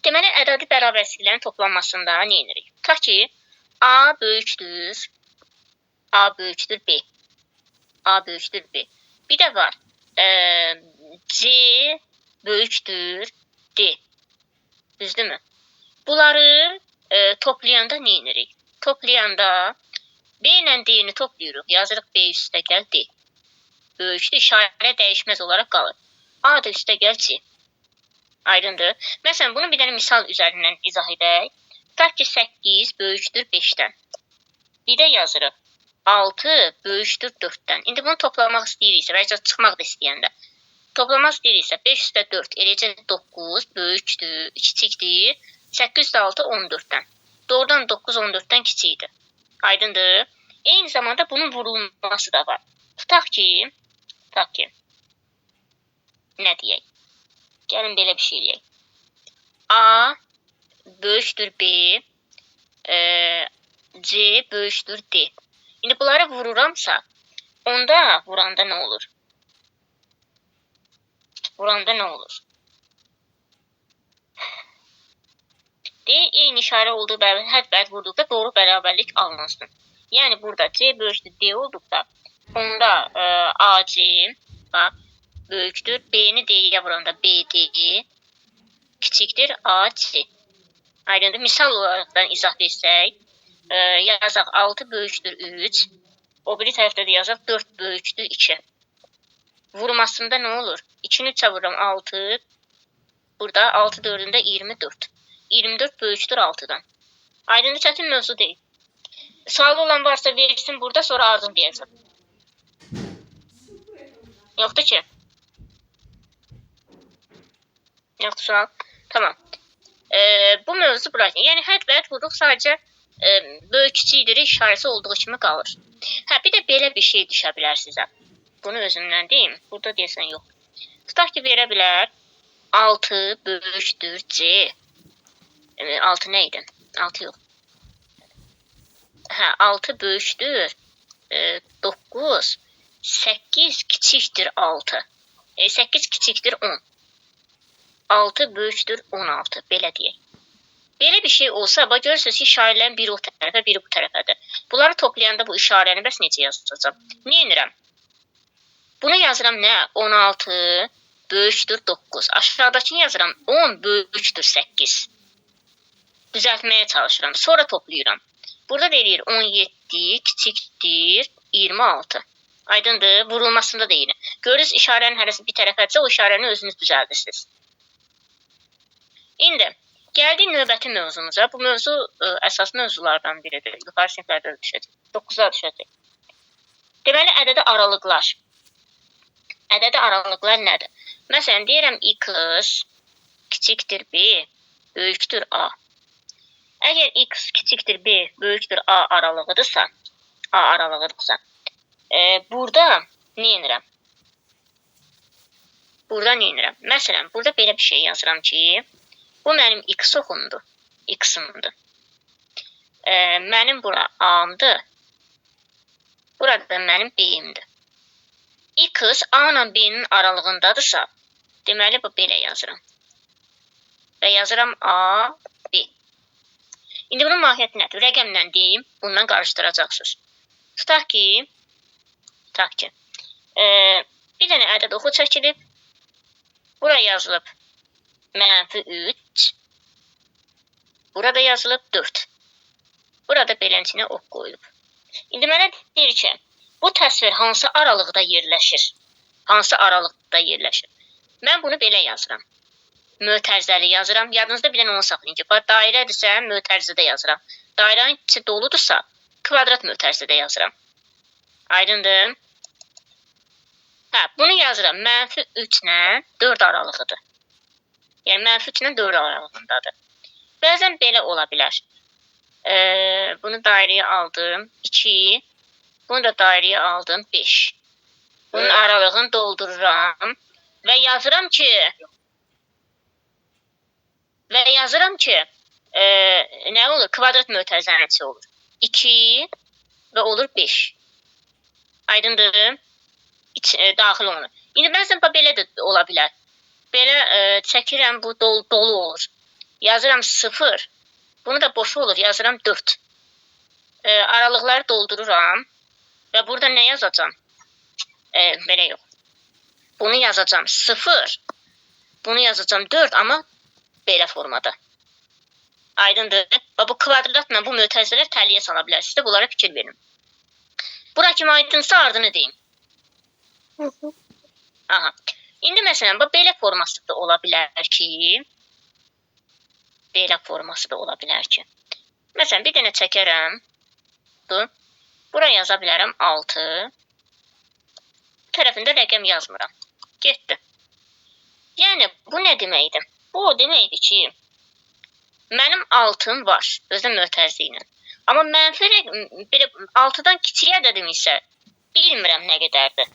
Deməli, ədədi bərabərsizliklərin toplanmasında nə edirik? Tutaq ki, A böyükdür B. A böyükdür B. Bir də var. C böyükdür D. Düzdürmü? Bunları toplayanda nə edirik? Toplayanda B ilə D-ni toplayırıq. Yazırıq B üstə gəl D. Böyükdür, işarə dəyişməz olaraq qalır. A da üstə gəl C. Aydındır. Məsələn, bunu bir dənə misal üzərindən izah edək. Tutaq ki, 8 böyükdür 5-dən. Bir də yazırıq. 6 böyükdür 4-dən. İndi bunu toplamaq istəyiriksə, və ya çıxmaq da istəyəndə. Toplamaq istəyiriksə, 5 üstə 4 eləcə 9 böyükdür, kiçikdir. 8 üstə 6 14-dən. Doğrudan 9 14-dən kiçikdir. Aydındır. Eyni zamanda bunun vurulması da var. Tutaq ki, nə deyək? Gəlin belə bir şey eləyək. A böyükdür B, C böyükdür D. İndi bunları vururamsa, onda vuranda nə olur? D eyni işarə olduğu hər bəd vurduqda doğru bərabərlik alınsın. Yəni burada C böyükdür D olduqda, onda AC böyükdür, B-ni D-yə vuranda BD kiçikdir AC. Aydındır. Misal olaraqdan izah etsək, yazaq 6 böyükdür 3, o biri tərəfdə də yazaq 4 böyükdür 2. Vurmasında nə olur? 2-ni 3-ə vururam 6, burada 6 4-ündə 24. 24 böyükdür 6-dan. Aydındır, çətin mövzu deyil. Sualı olan varsa versin burada, sonra ardın deyəcəm. Yoxdur ki? Yoxdur sual? Tamam. Bu mövzu burası. Yəni, hədd və hədd vuruq sadəcə böyük kiçikdir işarəsi olduğu kimi qalır. Bir də belə bir şey düşə bilər sizə. Bunu özümdən deyim. Burada deyəsən yox. Tutaq ki, verə bilər 6 böyükdür C. 6 nə idi? 6 yox. 6 böyükdür 9. 8 kiçikdir 6. 8 kiçikdir 10. 6 böyükdür 16. Belə deyək. Belə bir şey olsa, görürsünüz ki, işarələrin biri o tərəfə, biri bu tərəfədir. Bunları toplayanda bu işarəni bəs necə yazacağım? Nə edirəm? Bunu yazıram nə? 16 böyükdür 9. Aşağıdakını yazıram 10 böyükdür 8. Düzəltməyə çalışıram. Sonra toplayıram. Burada deyir 17 kiçikdir 26. Aydındır. Vurulmasında da yine. Görürüz işarənin hərəsi bir tərəfədirsə, o işarəni özünüz düzəldirsiniz. İndi gəldik növbəti mövzumuza. Bu mövzu əsas mövzulardan biridir. Yuxarı siniflərdə də düşəcək. 9-da düşəcək. Deməli, ədədi aralıqlar. Ədədi aralıqlar nədir? Məsələn, deyirəm x kiçikdir b, böyükdür a. Əgər x kiçikdir b, böyükdür a aralığıdırsa, burada nə edirəm? Məsələn, burada belə bir şey yazıram ki, bu mənim x oxumdur, x-imdir. Mənim bura a-mdır, burada mənim b-imdir. X a ilə b-nin aralığındadırsa, deməli, bu belə yazıram. Və yazıram a, b. İndi bunun mahiyyəti nədir? Rəqəmlə deyim, bundan qarışdıracaqsınız. Tutaq ki, bir dənə ədəd oxu çəkilib, bura yazılıb -3, burada yazılıb 4. Burada beləncəsinə ox qoyulub. İndi mənə deyir ki, bu təsvir hansı aralıqda yerləşir? Mən bunu belə yazıram. Mötərizəli yazıram. Yadınızda bir dənə onu saxlayın ki, dairədirsə, mötərizədə yazıram. Dairənin içi doludursa, kvadrat mötərizədə yazıram. Aydındır. Bunu yazıram. -3 ilə 4 aralığıdır. Yəni, -3 ilə 4 aralığındadır. Bəzən belə ola bilər. Bunu dairəyə aldım 2, bunu da dairəyə aldım 5. Bunun aralığını doldururam və yazıram ki, nə olur? Kvadrat mötərizənin içi olur. 2 və olur 5. Aydındır. Daxil olunur. İndi bəzən belə də ola bilər. Belə çəkirəm, bu dolu olur. yazıram 0. Bunu da boş olur, yazıram 4. Aralıqları doldururam və burada nə yazacam? Belə yox. Bunu yazacam 0. Bunu yazacam 4, amma belə formada. Aydındır. Və bu kvadratla bu mötərizələr təliyə sala bilərsiniz də, bunlara fikir verin. Bura kimi aydınsa ardını deyin. Aha. İndi məsələn, belə forması da ola bilər ki, Məsələn, bir dənə çəkərəm. Bura yaza bilərəm 6. Bu tərəfində rəqəm yazmıram. Getdi. Yəni, bu nə deməkdir? Bu o deməkdir ki, mənim 6'm var, özdə mötərizə ilə. Amma mənfi 6'dan kiçik ədədim isə bilmirəm nə qədərdir.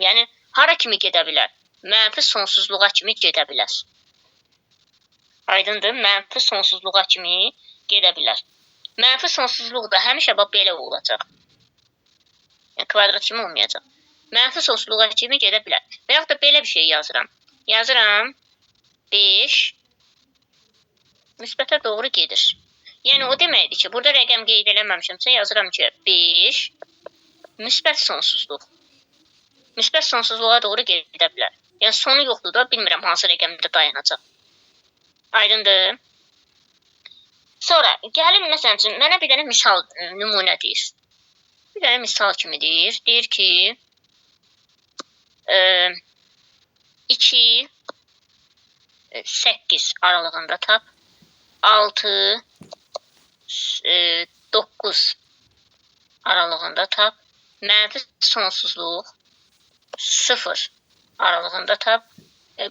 Yəni, hara kimi gedə bilər? Mənfi sonsuzluğa kimi gedə bilər. Aydındır, mənfi sonsuzluğa kimi gedə bilər. Mənfi sonsuzluqda həmişə belə olacaq. Yəni, kvadrat kimi olmayacaq. Mənfi sonsuzluğa kimi gedə bilər. Və yaxud da belə bir şey yazıram. Yazıram 5 müsbətə doğru gedir. Yəni, o deməkdir ki, burada rəqəm qeyd eləməmişimsə, yazıram ki, 5 müsbət sonsuzluq. Müsbət sonsuzluğa doğru gedə bilər. Yəni, sonu yoxdur da, bilmirəm hansı rəqəmdə dayanacaq. Aydındır. Sonra, gəlin, məsələn üçün, mənə bir dənə misal nümunə deyir. Bir dənə misal kimi deyir. Deyir ki, 2, 8 aralığında tap, 6, 9 aralığında tap, mənfi sonsuzluq 0 aralığında tap.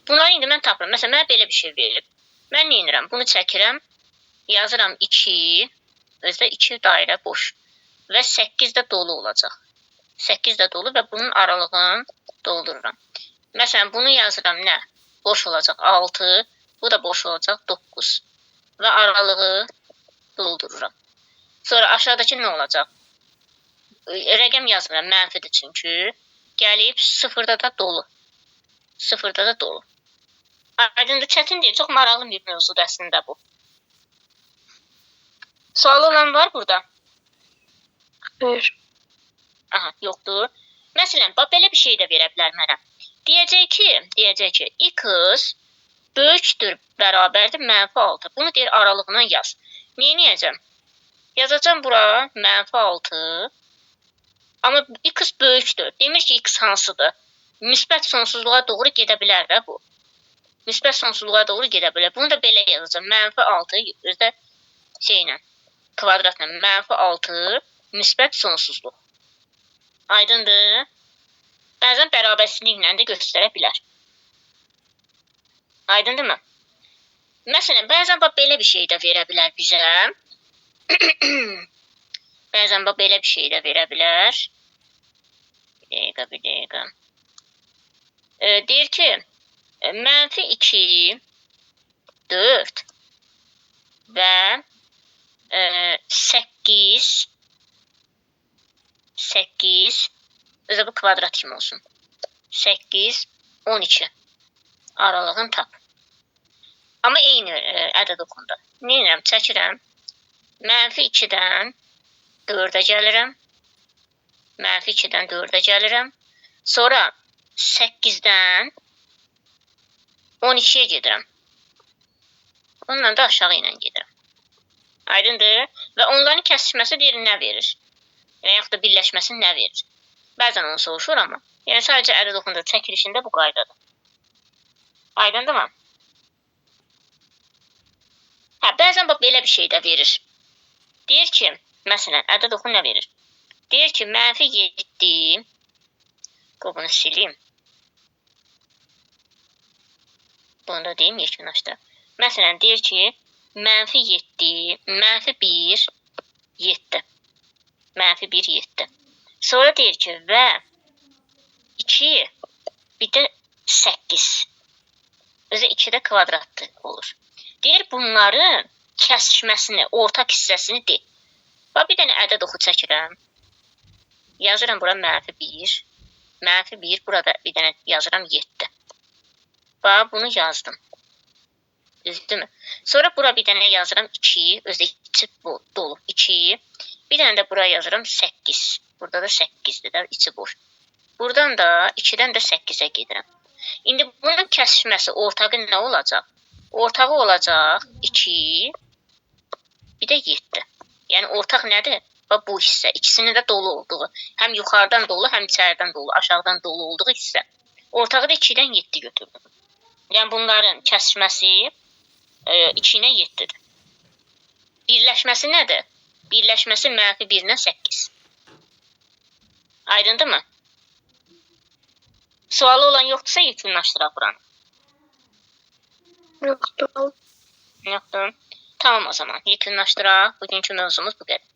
Bunları indi mən tapıram. Məsələn, mənə belə bir şey verilib. Mən nə edirəm? Bunu çəkirəm, yazıram 2, özdə 2 dairə boş və 8 də dolu olacaq. 8 də dolu və bunun aralığını doldururam. Məsələn, bunu yazıram nə? Boş olacaq 6, bu da boş olacaq 9 və aralığı doldururam. Sonra aşağıdakı nə olacaq? Rəqəm yazmıram, mənfidir çünki. Gəlib 0'da da dolu. 0'da da dolu. Aydındır, çətin deyil, çox maraqlı bir mövzudur əslində bu. Sualı olan var burada? Hayır. Aha, yoxdur. Məsələn, belə bir şey də verə bilər mənə. Deyəcək ki, x böyükdür, bərabərdir, -6. Bunu deyir, aralığına yaz. Neyəcəm? Yazacam bura -6. Amma x böyükdür. Demir ki, x hansıdır? Müsbət sonsuzluğa doğru gedə bilər də bu. Müsbət sonsuzluğa doğru gedə bilər. Bunu da belə yazacam. -6 özdə şeylə, kvadratla. -6 müsbət sonsuzluq. Aydındır. Bəzən bərabərsizliklə də göstərə bilər. Aydındır mı? Məsələn, bəzən belə bir şey də verə bilər bizə. Bəzən belə bir şey də verə bilər. Bir dəqiqə. Deyir ki, -2, 4 və 8 özə bu kvadrat kimi olsun. 8, 12 aralığını tap. Amma eyni ədəd oxunda. Neyirəm? Çəkirəm. -2-dən 4'ə gəlirəm. -2-dən 4'ə gəlirəm. Sonra 8'dən 12'yə gedirəm. Onunla da aşağı ilə gedirəm. Aydındır. Və onların kəsişməsi deyir nə verir? Və yaxud da birləşməsi nə verir? Bəzən onu soruşur amma. Yəni sadəcə ədəd oxunda çəkilişində bu qaydadır. Aydındır mı? Bəzən belə bir şey də verir. Deyir ki, məsələn, ədəd oxu nə verir? Deyir ki, -7, bunu sileyim. Bunu da deyim yekunlaşda. Məsələn, deyir ki, -7, -1, 7. -1, 7. Sonra deyir ki, və 2, bir də 8. Özü 2 də kvadratdır olur. Deyir, bunların kəsişməsini, ortaq hissəsini deyir. Bir dənə ədəd oxu çəkirəm. Yazıram bura -1. -1, burada bir dənə yazıram 7. Bunu yazdım. Düzdürmü? Sonra bura bir dənə yazıram 2, özü içi dolu 2. Bir dənə də bura yazıram 8. Burada da 8-dir də, içi boş. Buradan da 2-dən də 8-ə gedirəm. İndi bunun kəsişməsi ortağı nə olacaq? Ortağı olacaq 2, bir də 7. Yəni ortaq nədir? Bax bu hissə, ikisinin də dolu olduğu. Həm yuxarıdan dolu, həm içəridən dolu, aşağıdan dolu olduğu hissə. Ortağı da 2-dən 7 götürdüm. Yəni bunların kəsişməsi 2 ilə 7-dir. Birləşməsi nədir? Birləşməsi -1 ilə 8. Aydındırmı? Sualı olan yoxdursa yekunlaşdıraq buranı. Yoxdur. Yoxdur. Tamam o zaman. Yekunlaşdıraq. Bugünkü mövzumuz bu qədər.